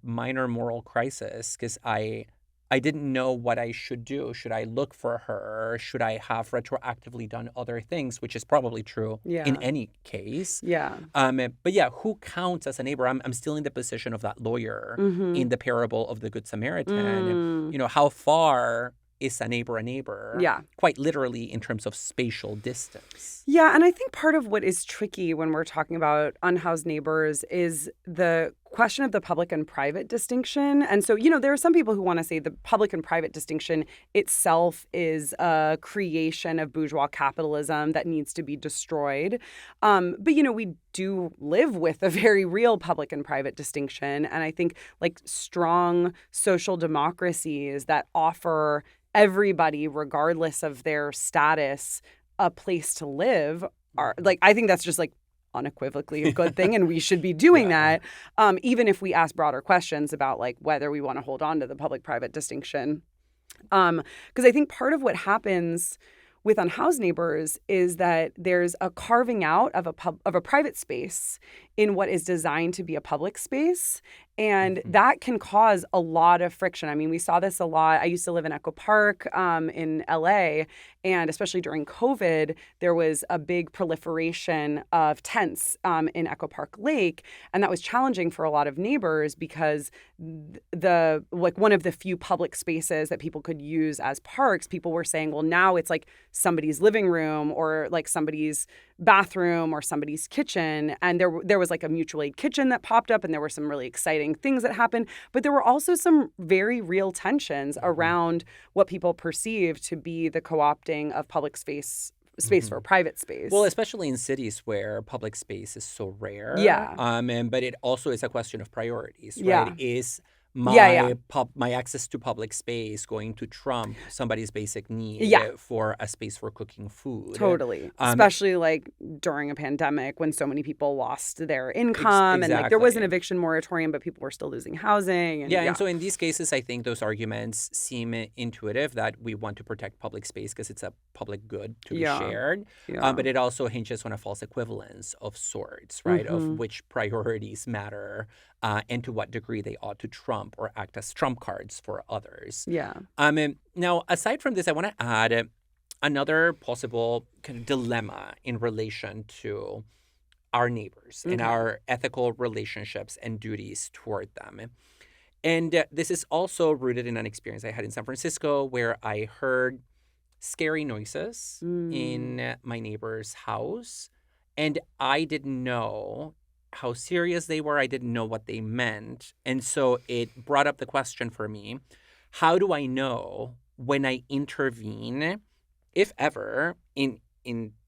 minor moral crisis because I didn't know what I should do. Should I look for her? Should I have retroactively done other things, which is probably true in Yeah. any case. Yeah. But yeah, who counts as a neighbor? I'm still in the position of that lawyer Mm-hmm. in the parable of the Good Samaritan. Mm. How far is a neighbor? Yeah. Quite literally in terms of spatial distance. Yeah, and I think part of what is tricky when we're talking about unhoused neighbors is the question of the public and private distinction. And so, there are some people who want to say the public and private distinction itself is a creation of bourgeois capitalism that needs to be destroyed. But, we do live with a very real public and private distinction. And I think like strong social democracies that offer everybody, regardless of their status, a place to live are like, I think that's just like unequivocally a good thing, and we should be doing that, even if we ask broader questions about like whether we want to hold on to the public-private distinction. Because I think part of what happens with unhoused neighbors is that there's a carving out of a private space in what is designed to be a public space. And that can cause a lot of friction. I mean, we saw this a lot. I used to live in Echo Park in LA, and especially during COVID, there was a big proliferation of tents in Echo Park Lake. And that was challenging for a lot of neighbors because one of the few public spaces that people could use as parks, people were saying, well, now it's like somebody's living room or like somebody's bathroom or somebody's kitchen. And there was like a mutual aid kitchen that popped up, and there were some really exciting things that happened. But there were also some very real tensions around what people perceive to be the co-opting of public space for private space. Well, especially in cities where public space is so rare. Yeah. But it also is a question of priorities, right? Yeah. Is Yeah. my access to public space going to trump somebody's basic need for a space for cooking food? Totally. Especially like during a pandemic when so many people lost their income and like there was an eviction moratorium, but people were still losing housing. And so in these cases, I think those arguments seem intuitive that we want to protect public space because it's a public good to be shared. But it also hinges on a false equivalence of sorts, right? Of which priorities matter and to what degree they ought to trump or act as trump cards for others. Yeah. Now, aside from this, I want to add another possible kind of dilemma in relation to our neighbors and our ethical relationships and duties toward them. And this is also rooted in an experience I had in San Francisco where I heard scary noises in my neighbor's house, and I didn't know how serious they were. I didn't know what they meant. And so it brought up the question for me, how do I know when I intervene, if ever, in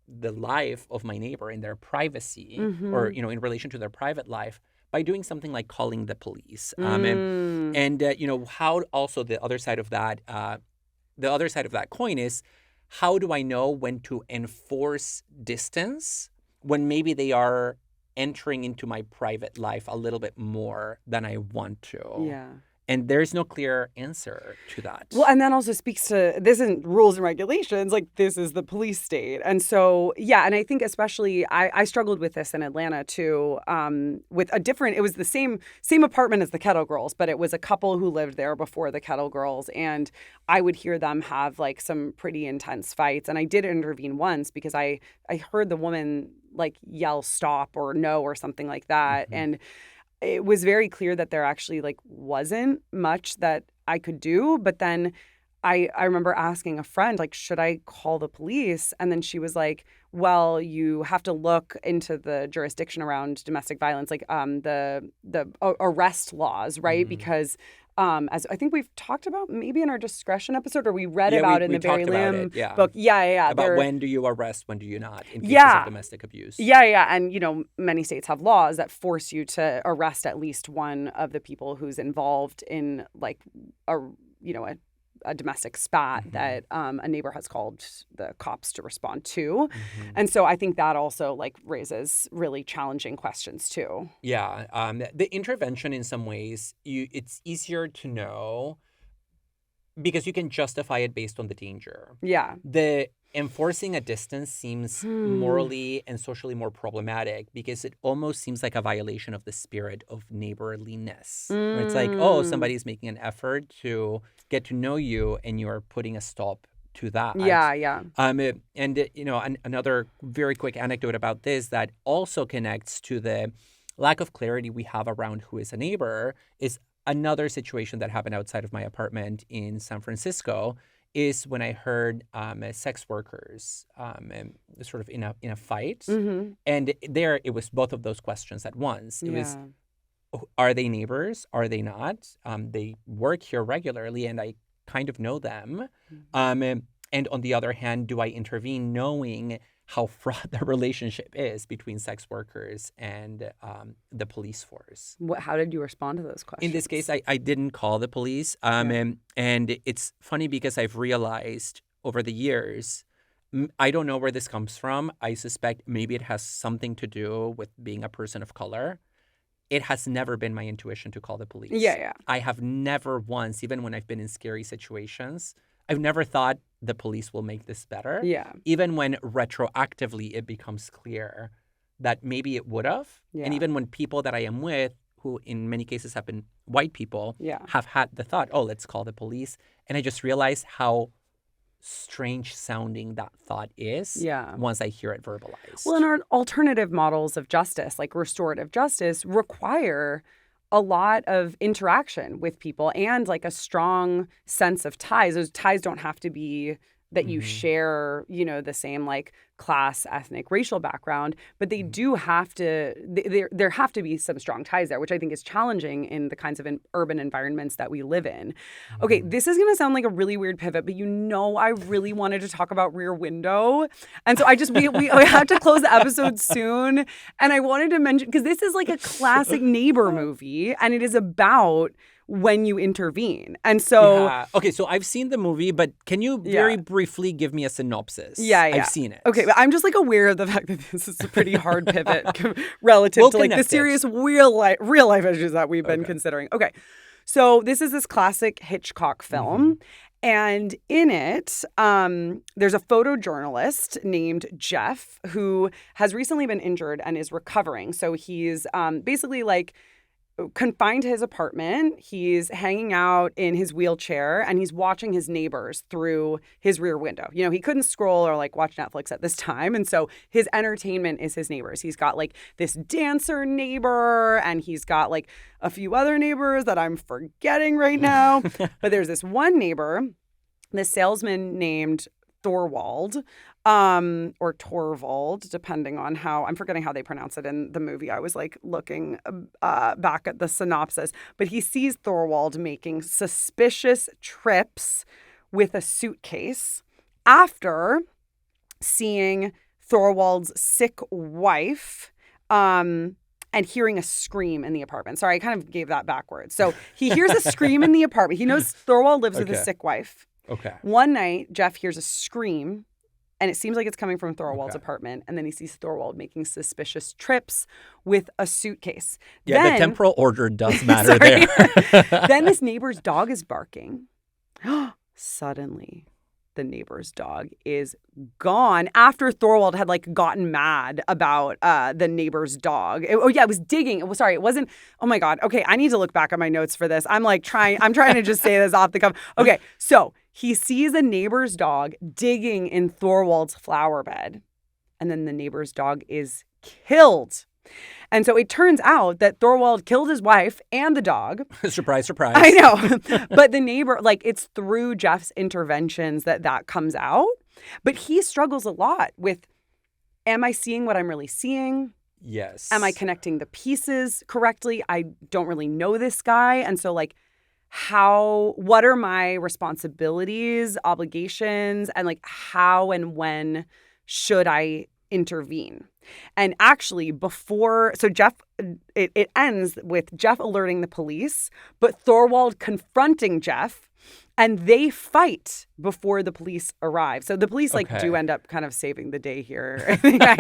the life of my neighbor, in their privacy, or, in relation to their private life, by doing something like calling the police? And how also the other side of that coin is, how do I know when to enforce distance when maybe they are entering into my private life a little bit more than I want to? Yeah. And there's no clear answer to that. Well, and that also speaks to, this isn't rules and regulations, like this is the police state. And so, yeah, and I think especially, I struggled with this in Atlanta too, with it was the same apartment as the Kettle Girls, but it was a couple who lived there before the Kettle Girls. And I would hear them have like some pretty intense fights. And I did intervene once because I heard the woman like yell stop or no or something like that. And it was very clear that there actually like wasn't much that I could do. But then I remember asking a friend, like, should I call the police? And then she was like, well, you have to look into the jurisdiction around domestic violence, like the arrest laws, right? Because as I think we've talked about maybe in our discretion episode, or we read about it in the Barry Lam book. Yeah. About when do you arrest, when do you not, in cases of domestic abuse. Yeah. And, many states have laws that force you to arrest at least one of the people who's involved in like a domestic spat that a neighbor has called the cops to respond to. And so I think that also like raises really challenging questions too. Yeah. The intervention in some ways, it's easier to know because you can justify it based on the danger. Yeah. The enforcing a distance seems morally and socially more problematic because it almost seems like a violation of the spirit of neighborliness. Where it's like, oh, somebody's making an effort to get to know you and you're putting a stop to that. Yeah. Another very quick anecdote about this that also connects to the lack of clarity we have around who is a neighbor is another situation that happened outside of my apartment in San Francisco is when I heard sex workers sort of in a fight. And there it was both of those questions at once. It was, are they neighbors? Are they not? They work here regularly and I kind of know them. And on the other hand, do I intervene knowing how fraught the relationship is between sex workers and the police force? How did you respond to those questions? In this case, I didn't call the police. And it's funny because I've realized over the years, I don't know where this comes from. I suspect maybe it has something to do with being a person of color. It has never been my intuition to call the police. Yeah. I have never once, even when I've been in scary situations, I've never thought the police will make this better. Yeah. Even when retroactively it becomes clear that maybe it would have. Yeah. And even when people that I am with, who in many cases have been white people, have had the thought, oh, let's call the police. And I just realized how strange sounding that thought is once I hear it verbalized. Well, and our alternative models of justice, like restorative justice, require a lot of interaction with people and like a strong sense of ties. Those ties don't have to be that you share, the same like class, ethnic, racial background, but they do have to, there have to be some strong ties there, which I think is challenging in the kinds of urban environments that we live in. Okay, this is going to sound like a really weird pivot, but I really wanted to talk about Rear Window. And so we have to close the episode soon. And I wanted to mention, because this is like a classic neighbor movie and it is about when you intervene. And so... Okay, so I've seen the movie, but can you very briefly give me a synopsis? Yeah. I've seen it. Okay, but I'm just like aware of the fact that this is a pretty hard pivot relative to like the serious real life issues that we've been considering. Okay, so this is this classic Hitchcock film. And in it, there's a photojournalist named Jeff who has recently been injured and is recovering. So he's basically like confined to his apartment. He's hanging out in his wheelchair and he's watching his neighbors through his rear window. He couldn't scroll or like watch Netflix at this time. And so his entertainment is his neighbors. He's got like this dancer neighbor and he's got like a few other neighbors that I'm forgetting right now. But there's this one neighbor, this salesman named Thorwald, or Torvald, depending on I'm forgetting how they pronounce it in the movie. I was like looking back at the synopsis, but he sees Thorwald making suspicious trips with a suitcase after seeing Thorwald's sick wife, and hearing a scream in the apartment. Sorry, I kind of gave that backwards. So he hears a scream in the apartment. He knows Thorwald lives with his sick wife. Okay. One night, Jeff hears a scream, and it seems like it's coming from Thorwald's apartment. And then he sees Thorwald making suspicious trips with a suitcase. Yeah, the temporal order does matter there. Then this neighbor's dog is barking. Suddenly, the neighbor's dog is gone after Thorwald had like gotten mad about the neighbor's dog. It was digging. It wasn't. Oh my God. Okay, I need to look back at my notes for this. I'm trying to just say this off the cuff. Okay, so he sees a neighbor's dog digging in Thorwald's flower bed, and then the neighbor's dog is killed. And so it turns out that Thorwald killed his wife and the dog. Surprise, surprise. I know. But the neighbor, like, it's through Jeff's interventions that comes out. But he struggles a lot with, am I seeing what I'm really seeing? Yes. Am I connecting the pieces correctly? I don't really know this guy. And so, like, what are my responsibilities, obligations, and like how and when should I intervene? And actually Jeff, it ends with Jeff alerting the police, but Thorwald confronting Jeff And they fight before the police arrive. So the police like Okay. do end up kind of saving the day here, I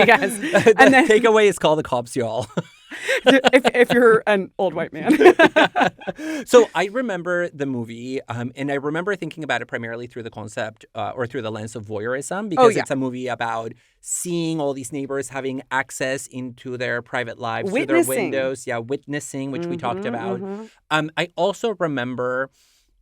guess. The And then takeaway is call the cops, y'all. if you're an old white man. So I remember the movie, and I remember thinking about it primarily through the concept or through the lens of voyeurism, because yeah. it's a movie about seeing all these neighbors having access into their private lives through their Witnessing. windows. Yeah, witnessing, which we talked about. mhm. I also remember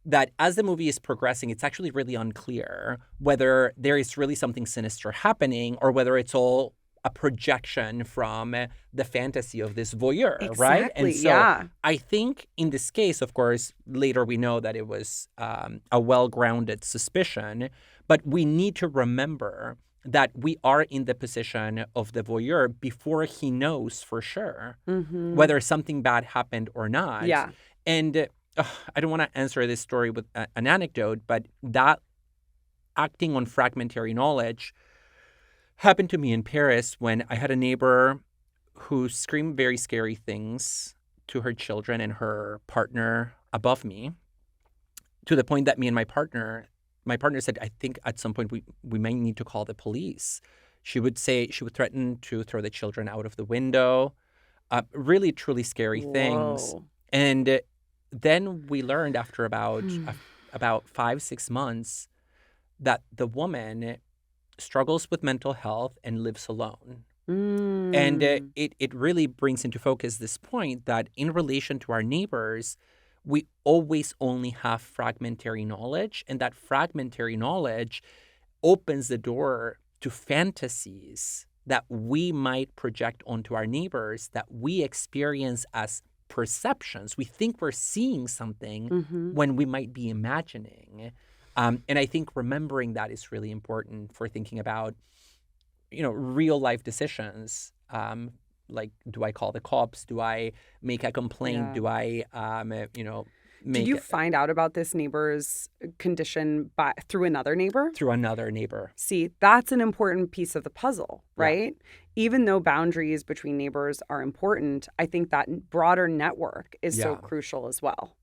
that as the movie is progressing, it's actually really unclear whether there is really something sinister happening or whether it's all a projection from the fantasy of this voyeur, right? Exactly, And so yeah. I think in this case, of course, later we know that it was a well-grounded suspicion, but we need to remember that we are in the position of the voyeur before he knows for sure whether something bad happened or not. Yeah. And I don't want to answer this story with an anecdote, but that acting on fragmentary knowledge happened to me in Paris when I had a neighbor who screamed very scary things to her children and her partner above me, to the point that me and my partner said, I think at some point we may need to call the police. She would threaten to throw the children out of the window, really, truly scary things. Whoa. And then we learned after about 5-6 months that the woman struggles with mental health and lives alone. And it really brings into focus this point that in relation to our neighbors, we always only have fragmentary knowledge, and that fragmentary knowledge opens the door to fantasies that we might project onto our neighbors that we experience as perceptions. We think we're seeing something when we might be imagining. And I think remembering that is really important for thinking about, real life decisions. Like, do I call the cops? Do I make a complaint? Yeah. Do I, make Did you find out about this neighbor's condition through another neighbor? through another neighbor? See, that's an important piece of the puzzle, Yeah. right? Even though boundaries between neighbors are important, I think that broader network is so Yeah. crucial as well.